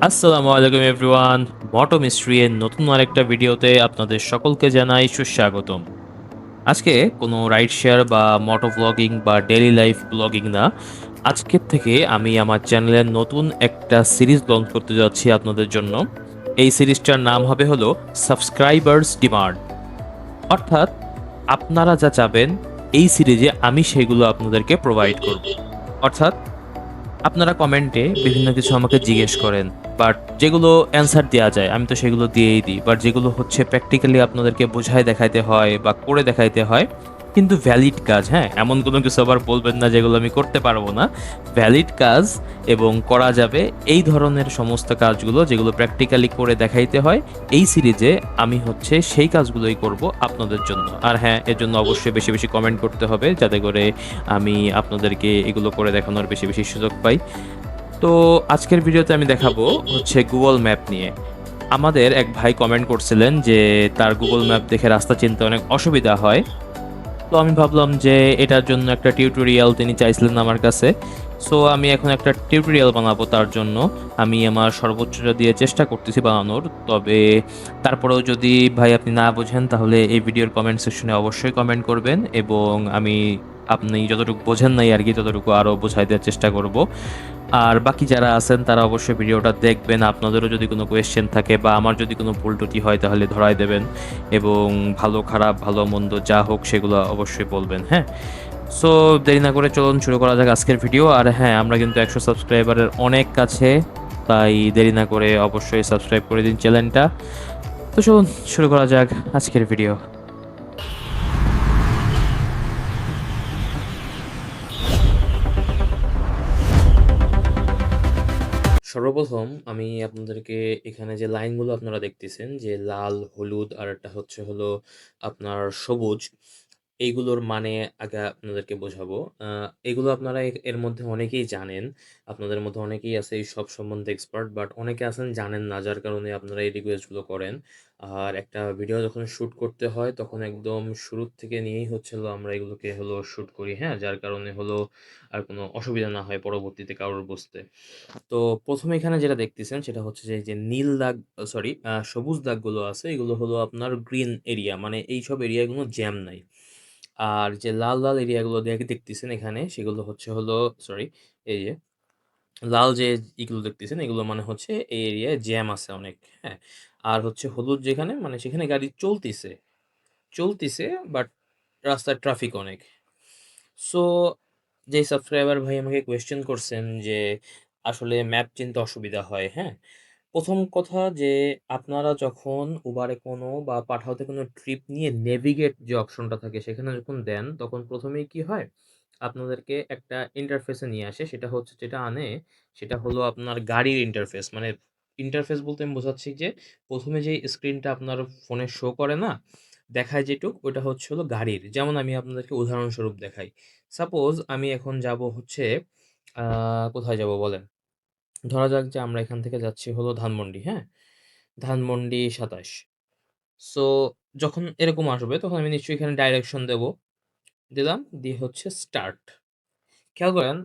আসসালামু আলাইকুম এভরিওয়ান। মটো মিস্ট্রি এর নতুন আরেকটা ভিডিওতে আপনাদের সকলকে জানাই সুস্বাগতম। আজকে কোনো রাইড শেয়ার বা মটো ব্লগিং বা ডেইলি লাইফ ব্লগিং না। আজকের থেকে আমি আমার চ্যানেলের নতুন একটা সিরিজ লঞ্চ করতে যাচ্ছি আপনাদের জন্য। এই সিরিজটার নাম হবে হলো সাবস্ক্রাইবার্স ডিমান্ড। অর্থাৎ আপনারা যা চাবেন এই সিরিজে আমি সেগুলো আপনাদেরকে প্রোভাইড করব। অর্থাৎ আপনারা কমেন্টে বিভিন্ন কিছু আমাকে জিজ্ঞেস করেন, বাট যেগুলো অ্যান্সার দেওয়া যায় আমি তো সেগুলো দিয়েই দিই। বাট যেগুলো হচ্ছে প্র্যাকটিক্যালি আপনাদেরকে বোঝায় দেখাইতে হয় বা করে দেখাইতে হয়, কিন্তু ভ্যালিড কাজ, হ্যাঁ, এমন কোনো কিছু আবার বলবেন না যেগুলো আমি করতে পারবো না। ভ্যালিড কাজ এবং করা যাবে এই ধরনের সমস্ত কাজগুলো যেগুলো প্র্যাকটিক্যালি করে দেখাইতে হয়, এই সিরিজে আমি হচ্ছে সেই কাজগুলোই করব আপনাদের জন্য। আর হ্যাঁ, এর জন্য অবশ্যই বেশি বেশি কমেন্ট করতে হবে যাতে করে আমি আপনাদেরকে এগুলো করে দেখানোর বেশি বেশি সুযোগ পাই। তো আজকের ভিডিওতে আমি দেখাবো হচ্ছে গুগল ম্যাপ নিয়ে। আমাদের এক ভাই কমেন্ট করছিলেন যে তার গুগল ম্যাপ দেখে রাস্তা চিনতে অনেক অসুবিধা হয়। তো আমি ভাবলাম যে এটার জন্য একটা টিউটোরিয়াল তিনি চাইছিলেন আমার কাছে। সো আমি এখন একটা টিউটোরিয়াল বানাবো তার জন্য। আমি আমার সর্বোচ্চটা দিয়ে চেষ্টা করতেছি বানানোর। তবে তারপরেও যদি ভাই আপনি না বোঝেন তাহলে এই ভিডিওর কমেন্ট সেকশনে অবশ্যই কমেন্ট করবেন, এবং আমি আপনি যতটুকু বোঝেন নাই আর কি ততটুকু আরও বোঝাই দেওয়ার চেষ্টা করব। আর বাকি যারা আছেন তারা অবশ্যই ভিডিওটা দেখবেন। আপনাদেরও যদি কোনো কোয়েশ্চেন থাকে বা আমার যদি কোনো ভুল ত্রুটি হয় তাহলে ধরাই দেবেন, এবং ভালো খারাপ ভালো মন্দ যা হোক সেগুলো অবশ্যই বলবেন, হ্যাঁ। সো দেরি না করে চলুন শুরু করা যাক আজকের ভিডিও। আর হ্যাঁ, আমরা কিন্তু 100 সাবস্ক্রাইবারের অনেক কাছে, তাই দেরি না করে অবশ্যই সাবস্ক্রাইব করে দিন চ্যানেলটা। তো চলুন শুরু করা যাক আজকের ভিডিও। সর্বপ্রথম আমি আপনাদেরকে এখানে যে লাইনগুলো আপনারা দেখতেছেন, যে লাল হলুদ আর একটা হচ্ছে হলো আপনার সবুজ, এইগুলোর মানে আগে আপনাদেরকে বোঝাবো। এগুলো আপনারা এর মধ্যে অনেকেই জানেন। আপনাদের মধ্যে অনেকেই আছে এই সব সম্বন্ধে এক্সপার্ট, বাট অনেকে আছেন জানেন না, যার কারণে আপনারা এই রিকোয়েস্টগুলো করেন। আর একটা ভিডিও যখন শ্যুট করতে হয় তখন একদম শুরুর থেকে নিয়েই হচ্ছে হলো আমরা এগুলোকে হলো শ্যুট করি, হ্যাঁ, যার কারণে হলো আর কোনো অসুবিধা না হয় পরবর্তীতে কারোর বুঝতে। তো ১ম এখানে যেটা দেখতেছেন সেটা হচ্ছে যে, এই যে নীল দাগ, সরি, সবুজ দাগগুলো আছে এগুলো হলো আপনার গ্রিন এরিয়া, মানে এইসব এরিয়ায় কোনো জ্যাম নাই। আর যে লাল, লাল এরিয়াগুলো দেখতেছেন এখানে সেগুলো হচ্ছে হলো, সরি, এই যে লাল যে এগুলো দেখতেছেন এগুলো মানে হচ্ছে এই এরিয়ায় জ্যাম আছে অনেক, হ্যাঁ। আর হচ্ছে হলুদ যেখানে মানে সেখানে গাড়ি চলতিছে বাট রাস্তায় ট্রাফিক অনেক। সো যেই সাবস্ক্রাইবার ভাই আমাকে কোয়েশ্চেন করছেন যে আসলে ম্যাপ চিনতে অসুবিধা হয়, হ্যাঁ। প্রথম কথা যে আপনারা যখন উবারে কোনো বা পাঠাওতে কোনো ট্রিপ নিয়ে নেভিগেট যে অপশনটা থাকে সেখানে যখন দেন তখন প্রথমেই কি হয়, আপনাদেরকে একটা ইন্টারফেসে নিয়ে আসে। সেটা হচ্ছে যেটা আনে সেটা হলো আপনার গাড়ির ইন্টারফেস। মানে ইন্টারফেস বলতে আমি বোঝাচ্ছি যে প্রথমে যে স্ক্রিনটা আপনার ফোনে শো করে না, দেখায় যেটুক, ওটা হচ্ছে হলো গাড়ির। যেমন আমি আপনাদেরকে উদাহরণস্বরূপ দেখাই। সাপোজ আমি এখন যাব হচ্ছে কোথায় যাব বলেন? ধরা যাক যে আমরা এখান থেকে যাচ্ছি হলো ধানমন্ডি, হ্যাঁ? ধানমন্ডি ২৭। সো যখন এরকম আসবে তখন আমি নিশ্চয়ই এখানে ডাইরেকশন দেব। দিলাম, দিয়ে হচ্ছে স্টার্ট। খেয়াল করেন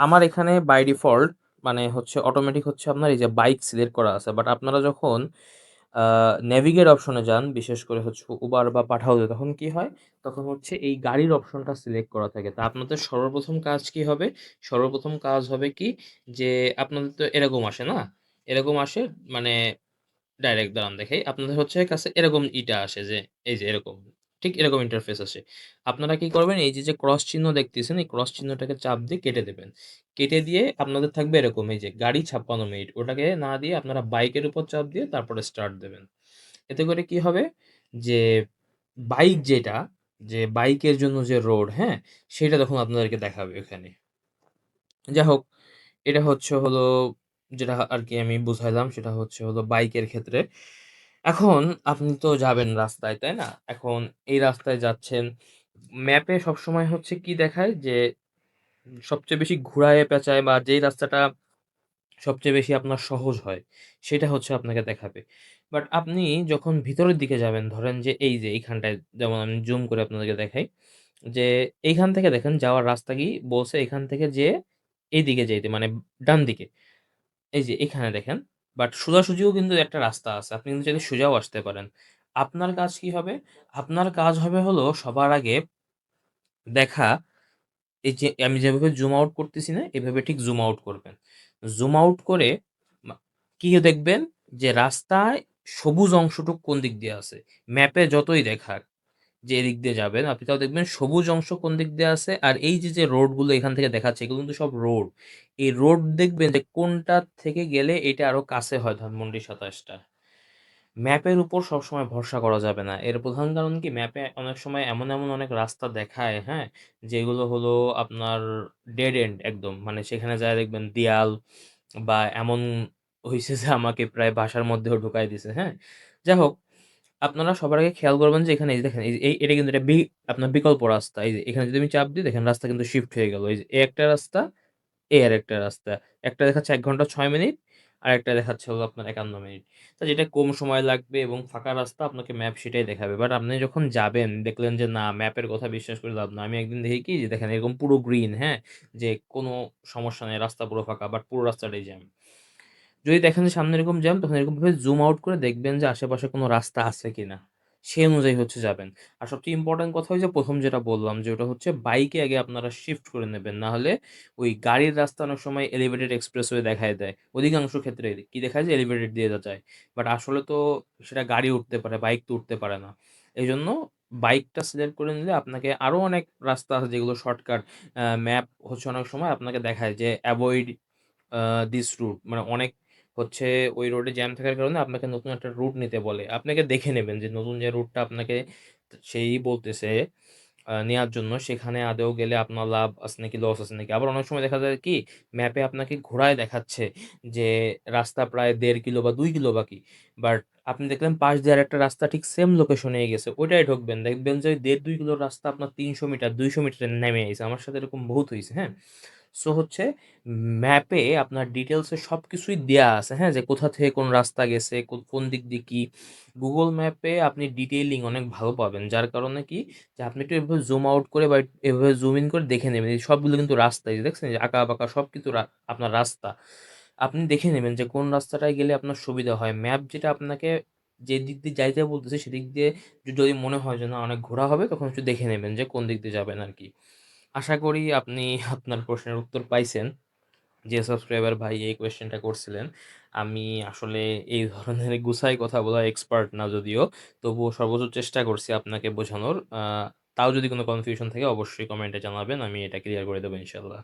আমার এখানে বাই ডিফল্ট মানে হচ্ছে অটোমেটিক হচ্ছে আপনার এই যে বাইক সিলেক্ট করা আছে। বাট আপনারা যখন আ নেভিগেট অপশনে যান, বিশেষ করে হচ্ছে উবার বা পাঠাওতে, তখন কি হয়? তখন হচ্ছে এই গাড়ির অপশনটা সিলেক্ট করা থাকে। তা আপনাদের সর্বপ্রথম কাজ কি হবে? সর্বপ্রথম কাজ হবে কি? যে আপনাদের তো এরকম আসে না? এরকম আসে, মানে ডাইরেক্ট দাঁড়ান দেখাই। আপনাদের হচ্ছে কাছে এরকম আসে যে এই যে এরকম। ঠিক এরকম ইন্টারফেস আসে। আপনারা কি করবেন? এই যে ক্রস চিহ্ন দেখতেছেন, এই ক্রস চিহ্নটাকে চাপ দিয়ে কেটে দেবেন। কেটে দিয়ে আপনাদের থাকবে এরকম এই যে গাড়ি ৫৬ মিনিট। ওটাকে না দিয়ে আপনারা বাইকের উপর চাপ দিয়ে তারপরে স্টার্ট দেবেন। এতে করে কি হবে? যে বাইক যেটা, যে বাইকের জন্য যে রোড, হ্যাঁ? সেটা তখন আপনাদেরকে দেখাবে ওখানে। যাই হোক, এটা হচ্ছে হলো যেটা আরকি আমি বুঝাইলাম সেটা হচ্ছে হলো বাইকের ক্ষেত্রে। এখন আপনি তো যাবেন রাস্তায়, তাই না? এখন এই রাস্তায় যাচ্ছেন। ম্যাপে সবসময় হচ্ছে কি দেখায় যে সবচেয়ে বেশি ঘুরায় পেঁচায় বা যেই রাস্তাটা সবচেয়ে বেশি আপনার সহজ হয়, সেটা হচ্ছে আপনাকে দেখাবে। বাট আপনি যখন ভিতরের দিকে যাবেন, ধরেন যে এই যে এইখানটায়, যেমন আমি জুম করে আপনাদেরকে দেখাই, যে এইখান থেকে দেখেন যাওয়ার রাস্তা কি বলছে, এখান থেকে যেয়ে এইদিকে যাইতে মানে ডান দিকে। এই যে এখানে দেখেন। বাট সোজাসুজিও কিন্তু একটা রাস্তা আছে। আপনি কিন্তু চাইলে সোজাও আসতে পারেন। আপনার কাজ কি হবে? আপনার কাজ হবে হলো সবার আগে দেখা এই যে আমি যেভাবে জুম আউট করতেছি না? এভাবে ঠিক জুম আউট করবেন। জুম আউট করে মা কি দেখবেন যে রাস্তায় সবুজ অংশটুক কোন দিক দিয়ে আছে। ম্যাপে যতই দেখাক যে এদিক দিয়ে যাবেন, আপনি তাও দেখবেন সবুজ অংশ কোন দিক দিয়ে আছে। আর এই যে রোডগুলো এখান থেকে দেখাচ্ছে এগুলো কিন্তু সব রোড। এই রোড দেখবেন যে কোনটা থেকে গেলে এটা আরো কাছে হয় ধানমন্ডি ২৭ টা। ম্যাপের উপর সবসময় ভরসা করা যাবে না। এর প্রধান কারণ কি ম্যাপে অনেক সময় এমন অনেক রাস্তা দেখায়, হ্যাঁ? যেগুলো হলো আপনার ডেড এন্ড একদম। মানে সেখানে যায়া দেখবেন দেয়াল বা এমন হইছে যে আমাকে প্রায় বাসার মধ্যেও ঢুকায় দিছে, হ্যাঁ? যাই হোক, আপনারা সবার আগে খেয়াল করবেন যে এখানে এই যে দেখেন এই যে এটা কিন্তু এটা আপনার বিকল্প রাস্তা। এই যে এখানে যদি আমি চাপ দিই দেখেন রাস্তা কিন্তু শিফট হয়ে গেল। এই যে এই একটা রাস্তা এই আরেকটা রাস্তা। একটা দেখাচ্ছে ১ ঘন্টা ৬ মিনিট, আরেকটা দেখাচ্ছে হলো আপনার ৫১ মিনিট। তো যেটা কম সময় লাগবে এবং ফাঁকা রাস্তা আপনাকে ম্যাপ সেটাই দেখাবে। বাট আপনি যখন যাবেন দেখলেন যে না ম্যাপের কথা বিশ্বাস করে লাভ না। আমি একদিন দেখি কি যে দেখেন এরকম পুরো গ্রিন, হ্যাঁ? যে কোনো সমস্যা নাই রাস্তা পুরো ফাঁকা বাট পুরো রাস্তাটাই জ্যাম। যদি দেখেন যে সামনে এরকম জ্যাম তখন এরকমভাবে জুম আউট করে দেখবেন যে আশেপাশে কোনো রাস্তা আছে কিনা। সেই অনুযায়ী হচ্ছে যাবেন। আর সবচেয়ে ইম্পোর্টেন্ট কথা ওই যে ১ম যেটা বললাম যে ওটা হচ্ছে বাইকে আগে আপনারা শিফট করে নেবেন। না হলে ওই গাড়ির রাস্তা অনেক সময় এলিভেটেড এক্সপ্রেসওয়ে দেখায় দেয়। অধিকাংশ ক্ষেত্রে কি দেখায় যে এলিভেটেড দিয়ে যায়। বাট আসলে তো সেটা গাড়ি উঠতে পারে, বাইক তো উঠতে পারে না। এজন্য বাইকটা সিলেক্ট করে নিলে আপনাকে আরো অনেক রাস্তা আছে যেগুলো শর্টকাট ম্যাপ হচ্ছে অনেক সময় আপনাকে দেখায় যে এভয়েড আ দিস রুট মানে অনেক হচ্ছে ওই রোডে জ্যাম থাকার কারণে আপনাকে নতুন একটা রুট নিতে বলে। আপনাকে দেখে নেবেন যে নতুন যে রুটটা আপনাকে সেই বলতেছে নেয়ার জন্য সেখানে আদৌ গেলে আপনার লাভ আছে নাকি লস আছে নাকি? আবার অনেক সময় দেখা যায় কি ম্যাপে আপনাকে ঘোরায় দেখাচ্ছে যে রাস্তা প্রায় ১.৫ কিলো বা ২ কিলো বাকি। বাট আপনি দেখলেন পাশ দিয়ে আরেকটা রাস্তা ঠিক সেম লোকেশনে গেছে। ওইটায় ঢুকবেন। দেখবেন যে ১.৫-২ কিলোর রাস্তা আপনার ৩০০ মিটার ২০০ মিটারে নেমে আইছে। আমার সাথে এরকম বহুত হইছে, হ্যাঁ? সো হচ্ছে ম্যাপে আপনার ডিটেইলস এ সবকিছুই দেয়া আছে, হ্যাঁ? যে কোথা থেকে কোন রাস্তা গেছে, কোন দিক দিয়ে কি। Google ম্যাপে আপনি ডিটেইলিং অনেক ভালো পাবেন। যার কারণে কি যে আপনি একটু এভাবে জুম আউট করে বা এভাবে জুম ইন করে দেখে নেবেন। এই সবগুলো কিন্তু রাস্তা। এই যে দেখছেন? এই যে আঁকা-বাঁকা সব কিন্তু আপনার রাস্তা। আপনি দেখে নেবেন যে কোন রাস্তাটায় গেলে আপনার সুবিধা হয়। ম্যাপ যেটা আপনাকে যে দিক দিয়ে যাইতে বলতেছে সেদিক দিয়ে যদি মনে হয় যে না অনেক ঘোরা হবে তখন একটু দেখে নেবেন যে কোন দিক দিয়ে যাবেন আরকি। আশা করি আপনি আপনার প্রশ্নের উত্তর পাইছেন। যে সাবস্ক্রাইবার ভাই এই কোয়েশ্চেনটা করছিলেন। আমি আসলে এই ধরনের গুছাই কথা বলার এক্সপার্ট না যদিও। তবুও সর্বোচ্চ চেষ্টা করছি আপনাকে বোঝানোর। তাও যদি কোনো কনফিউশন থাকে অবশ্যই কমেন্টে জানাবেন। আমি এটা ক্লিয়ার করে দেব ইনশাআল্লাহ।